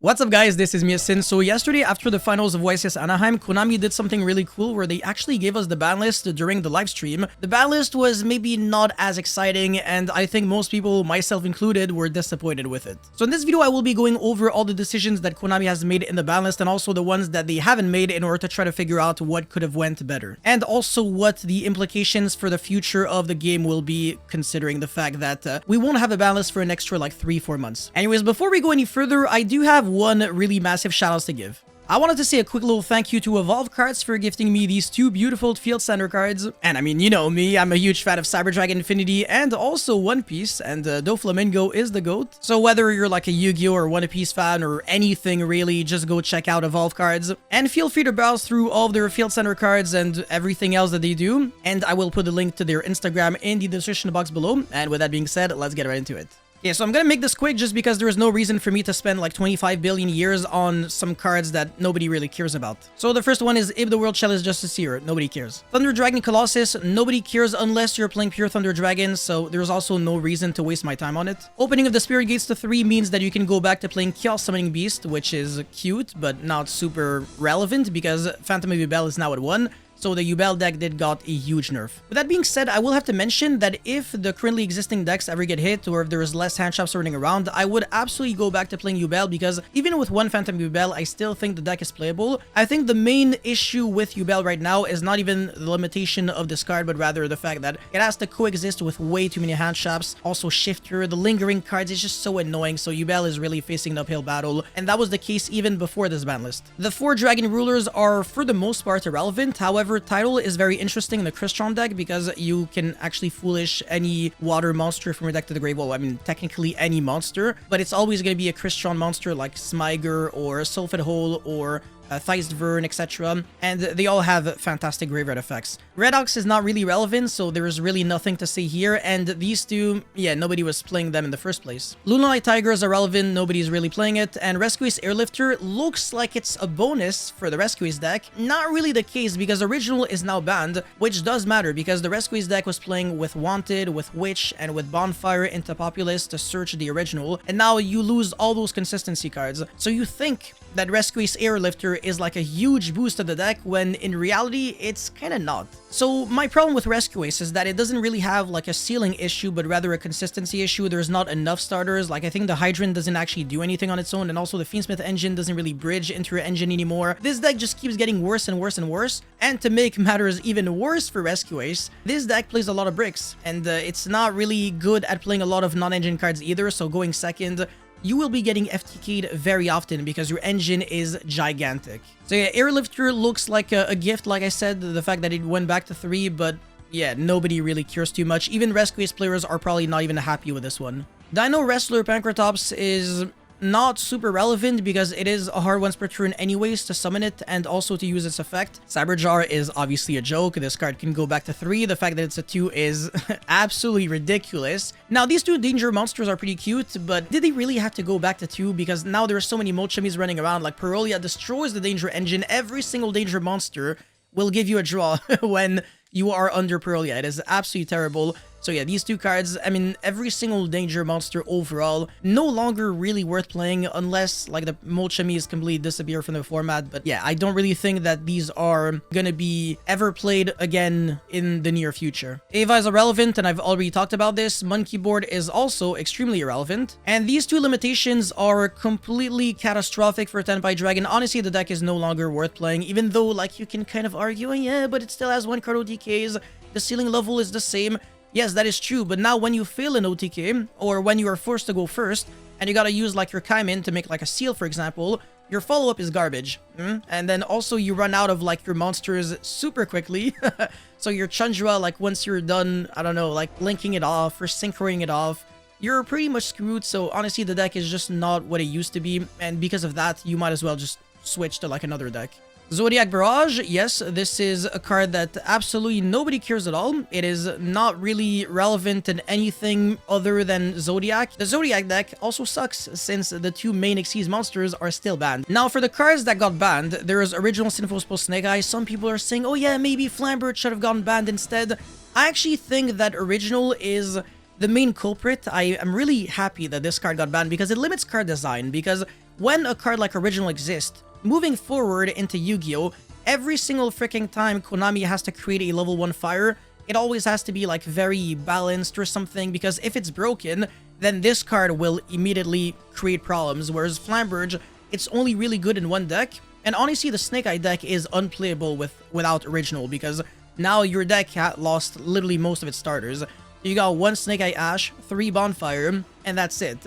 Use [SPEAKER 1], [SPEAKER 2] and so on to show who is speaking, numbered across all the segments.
[SPEAKER 1] What's up guys, this is Miasin. So yesterday after the finals of YCS Anaheim, Konami did something really cool where they actually gave us the ban list during the live stream. The ban list was maybe not as exciting and I think most people, myself included, were disappointed with it. So in this video I will be going over all the decisions that Konami has made in the ban list and also the ones that they haven't made in order to try to figure out what could have went better. And also what the implications for the future of the game will be, considering the fact that we won't have a ban list for an extra like 3-4 months. Anyways, before we go any further, I do have one really massive shoutouts to give. I wanted to say a quick little thank you to Evolve.Cards for gifting me these two beautiful Field Center cards. And I mean, you know me, I'm a huge fan of Cyber Dragon Infinity and also One Piece, and Doflamingo is the GOAT. So whether you're like a Yu-Gi-Oh! Or One Piece fan or anything really, just go check out Evolve.Cards. And feel free to browse through all of their Field Center cards and everything else that they do. And I will put a link to their Instagram in the description box below. And with that being said, let's get right into it. Yeah, so I'm gonna make this quick just because there is no reason for me to spend like 25 billion years on some cards that nobody really cares about. So the first one is If the World Shell is Just a Seer, nobody cares. Thunder Dragon Colossus, nobody cares unless you're playing pure Thunder Dragon, so there's also no reason to waste my time on it. Opening of the Spirit Gates to 3 means that you can go back to playing Chaos Summoning Beast, which is cute, but not super relevant because Phantom of Yubel is now at 1. So the Yubel deck did got a huge nerf. With that being said, I will have to mention that if the currently existing decks ever get hit or if there is less hand traps running around, I would absolutely go back to playing Yubel because even with one Phantom Yubel, I still think the deck is playable. I think the main issue with Yubel right now is not even the limitation of this card, but rather the fact that it has to coexist with way too many hand traps. Also Shifter, the lingering cards is just so annoying, so Yubel is really facing an uphill battle, and that was the case even before this ban list. The 4 Dragon Rulers are for the most part irrelevant, however, Tidal is very interesting in the Crystron deck because you can actually foolish any water monster from your deck to the grave. Well, I mean, technically any monster, but it's always going to be a Crystron monster like Smiger or Sulphid Hole or Theistvern, etc. And they all have fantastic graveyard effects. Red Ox is not really relevant, so there is really nothing to say here, and these two, yeah, nobody was playing them in the first place. Lunalight Tigers are relevant, nobody's really playing it, and Rescue Ace Airlifter looks like it's a bonus for the Rescue Ace deck. Not really the case because Original is now banned, which does matter because the Rescue Ace deck was playing with Wanted, with Witch, and with Bonfire into Populous to search the Original, and now you lose all those consistency cards. So you think that Rescue Ace Airlifter is like a huge boost to the deck when in reality it's kind of not. So my problem with Rescue Ace is that it doesn't really have like a ceiling issue but rather a consistency issue. There's not enough starters. Like I think the Hydrant doesn't actually do anything on its own, and also the Fiendsmith engine doesn't really bridge into your engine anymore. This deck just keeps getting worse and worse and worse, and to make matters even worse for Rescue Ace, this deck plays a lot of bricks and it's not really good at playing a lot of non-engine cards either, so going second, you will be getting FTK'd very often because your engine is gigantic. So yeah, Airlifter looks like a gift, like I said, the fact that it went back to 3, but yeah, nobody really cares too much. Even Rescue Ace players are probably not even happy with this one. Dino Wrestler Pancratops is not super relevant because it is a hard once per turn anyways to summon it and also to use its effect. Cyberjar is obviously a joke. This card can go back to 3. The fact that it's a 2 is absolutely ridiculous. Now, these two danger monsters are pretty cute, but did they really have to go back to 2? Because now there are so many Mochamis running around. Like Perolia destroys the danger engine. Every single danger monster will give you a draw when you are under Perolia. It is absolutely terrible. So yeah, these two cards, I mean, every single danger monster overall, no longer really worth playing unless like the Molchamis completely disappear from the format. But yeah, I don't really think that these are gonna be ever played again in the near future. Ava is irrelevant, and I've already talked about this. Monkey Board is also extremely irrelevant. And these two limitations are completely catastrophic for Tenpai Dragon. Honestly, the deck is no longer worth playing, even though like you can kind of argue, oh, yeah, but it still has 1 card OTKs. The ceiling level is the same. Yes, that is true, but now when you fail an OTK, or when you are forced to go first, and you gotta use like your Kaimin to make like a seal, for example, your follow-up is garbage. And then also you run out of like your monsters super quickly. So your Chandra, like once you're done, I don't know, like linking it off or synchroing it off, you're pretty much screwed. So honestly, the deck is just not what it used to be, and because of that, you might as well just switch to like another deck. Zodiac Barrage, yes, this is a card that absolutely nobody cares at all. It is not really relevant in anything other than Zodiac. The Zodiac deck also sucks since the 2 main Xyz monsters are still banned. Now, for the cards that got banned, there is Original Sinful Snake Eye. Some people are saying, oh yeah, maybe Flambert should have gotten banned instead. I actually think that Original is the main culprit. I am really happy that this card got banned because it limits card design, because when a card like Original exists, moving forward into Yu-Gi-Oh, every single freaking time Konami has to create a level 1 fire, it always has to be like very balanced or something, because if it's broken, then this card will immediately create problems, whereas Flamberge, it's only really good in one deck, and honestly the Snake Eye deck is unplayable without Original, because now your deck lost literally most of its starters. You got 1 Snake Eye Ash, 3 Bonfire, and that's it.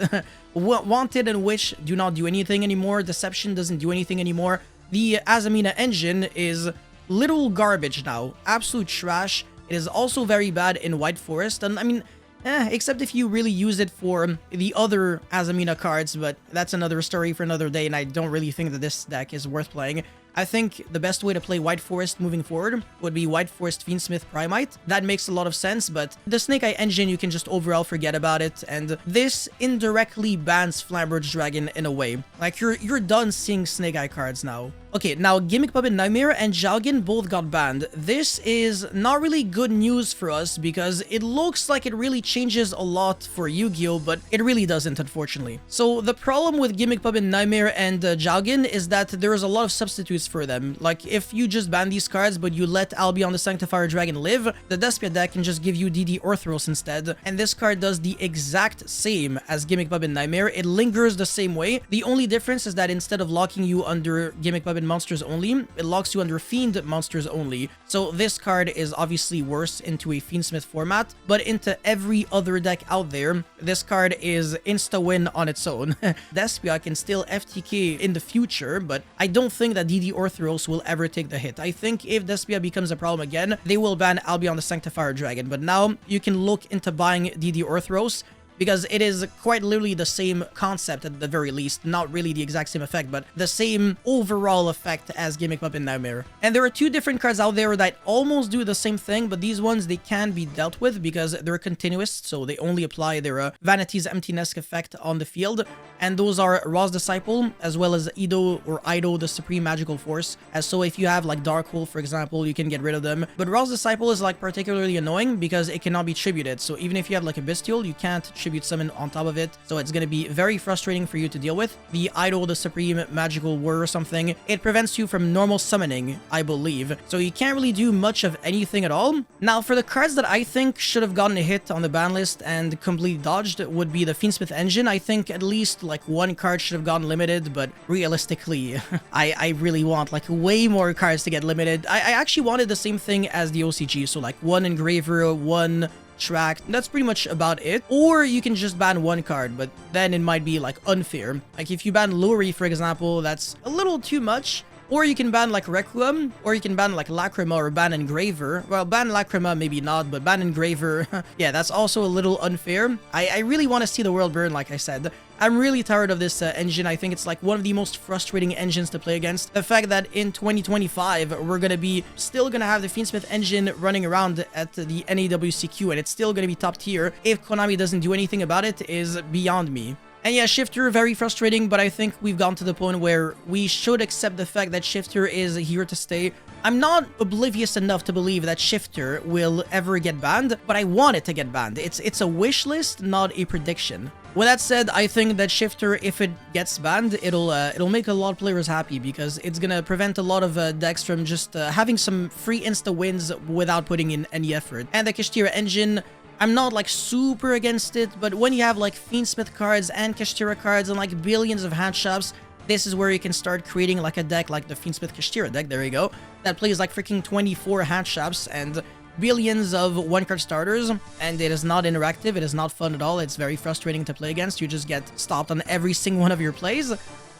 [SPEAKER 1] Wanted and Witch do not do anything anymore, Deception doesn't do anything anymore, the Azamina engine is literal garbage now, absolute trash. It is also very bad in White Forest, and I mean, except if you really use it for the other Azamina cards, but that's another story for another day, and I don't really think that this deck is worth playing. I think the best way to play White Forest moving forward would be White Forest Fiendsmith Primite. That makes a lot of sense, but the Snake Eye engine, you can just overall forget about it, and this indirectly bans Flamberge Dragon in a way. Like, you're done seeing Snake Eye cards now. Okay, now Gimmick Puppet Nightmare and Jalgin both got banned. This is not really good news for us because it looks like it really changes a lot for Yu-Gi-Oh, but it really doesn't, unfortunately. So the problem with Gimmick Puppet Nightmare and Jalgin is that there is a lot of substitutes for them. Like, if you just ban these cards but you let Albion the Sanctifier Dragon live, the Despia deck can just give you DD Orthros instead, and this card does the exact same as Gimmick Puppet Nightmare. It lingers the same way. The only difference is that instead of locking you under Gimmick Puppet monsters only, it locks you under Fiend monsters only. So this card is obviously worse into a Fiendsmith format, but into every other deck out there, this card is insta-win on its own. Despia can still FTK in the future, but I don't think that DD Orthros will ever take the hit. I think if Despia becomes a problem again, they will ban Albion the Sanctifier Dragon, but now you can look into buying DD Orthros, because it is quite literally the same concept at the very least. Not really the exact same effect, but the same overall effect as Gimmick Puppet Nightmare. And there are 2 different cards out there that almost do the same thing, but these ones, they can be dealt with because they're continuous, so they only apply their Vanity's Emptiness effect on the field. And those are Ra's Disciple, as well as Ido the Supreme Magical Force. As so if you have like Darkhold, for example, you can get rid of them. But Ra's Disciple is like particularly annoying because it cannot be tributed. So even if you have like a Bestial, you can't tribute summon on top of it, so it's gonna be very frustrating for you to deal with. The Idol, the Supreme Magical War or something, it prevents you from normal summoning, I believe, so you can't really do much of anything at all. Now, for the cards that I think should have gotten a hit on the ban list and completely dodged would be the Fiendsmith engine. I think at least like 1 card should have gotten limited, but realistically, I really want like way more cards to get limited. I actually wanted the same thing as the OCG, so like 1 Engraver, 1 Track, that's pretty much about it. Or you can just ban 1 card, but then it might be like unfair. Like if you ban Luri, for example, that's a little too much. Or you can ban like Requiem, or you can ban like Lacrima or ban Engraver. Well, ban Lacrima maybe not, but ban Engraver, yeah, that's also a little unfair. I really want to see the world burn, like I said. I'm really tired of this engine. I think it's like one of the most frustrating engines to play against. The fact that in 2025, we're gonna be still gonna have the Fiendsmith engine running around at the NAWCQ, and it's still gonna be top tier if Konami doesn't do anything about it is beyond me. And yeah, Shifter, very frustrating, but I think we've gotten to the point where we should accept the fact that Shifter is here to stay. I'm not oblivious enough to believe that Shifter will ever get banned, but I want it to get banned. It's a wish list, not a prediction. With that said, I think that Shifter, if it gets banned, it'll make a lot of players happy because it's gonna prevent a lot of decks from just having some free insta wins without putting in any effort. And the Kashtira engine, I'm not like super against it, but when you have like Fiendsmith cards and Kashtira cards and like billions of hand shops, this is where you can start creating like a deck like the Fiendsmith Kashtira deck, there you go, that plays like freaking 24 hand shops and billions of 1-card starters, and it is not interactive, it is not fun at all, it's very frustrating to play against, you just get stopped on every single one of your plays.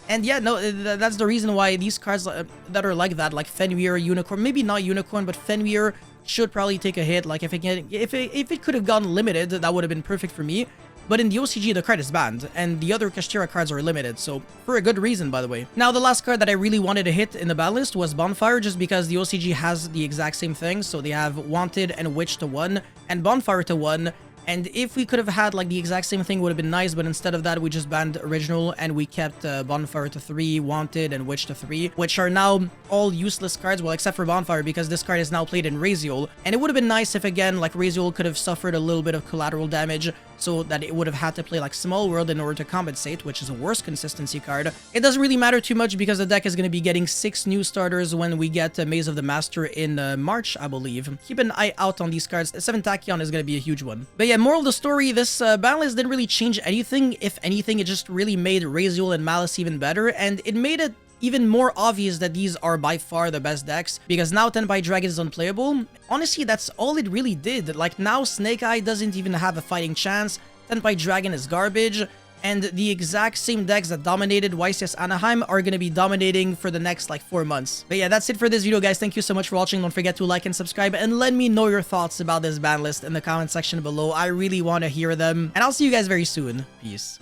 [SPEAKER 1] And yeah, no, that's the reason why these cards that are like that, like Fenrir, Unicorn, maybe not Unicorn, but Fenrir should probably take a hit. Like if it could have gotten limited, that would have been perfect for me. But in the OCG, the card is banned, and the other Kashtira cards are limited, so for a good reason, by the way. Now, the last card that I really wanted to hit in the ban list was Bonfire, just because the OCG has the exact same thing. So they have Wanted and Witch to 1, and Bonfire to 1. And if we could have had like the exact same thing, would have been nice, but instead of that, we just banned Original and we kept Bonfire to 3, Wanted, and Witch to 3, which are now all useless cards, well, except for Bonfire, because this card is now played in Raziel. And it would have been nice if, again, like Raziel could have suffered a little bit of collateral damage, so that it would have had to play like Small World in order to compensate, which is a worse consistency card. It doesn't really matter too much because the deck is going to be getting 6 new starters when we get Maze of the Master in March, I believe. Keep an eye out on these cards. 7 Tachyon is going to be a huge one. But yeah, moral of the story, this ban list didn't really change anything. If anything, it just really made Raziel and Malice even better, and it made it even more obvious that these are by far the best decks, because now Tenpai Dragon is unplayable. Honestly, that's all it really did. Like, now Snake Eye doesn't even have a fighting chance, Tenpai Dragon is garbage, and the exact same decks that dominated YCS Anaheim are going to be dominating for the next like 4 months. But yeah, that's it for this video, guys. Thank you so much for watching. Don't forget to like and subscribe, and let me know your thoughts about this ban list in the comment section below. I really want to hear them, and I'll see you guys very soon. Peace.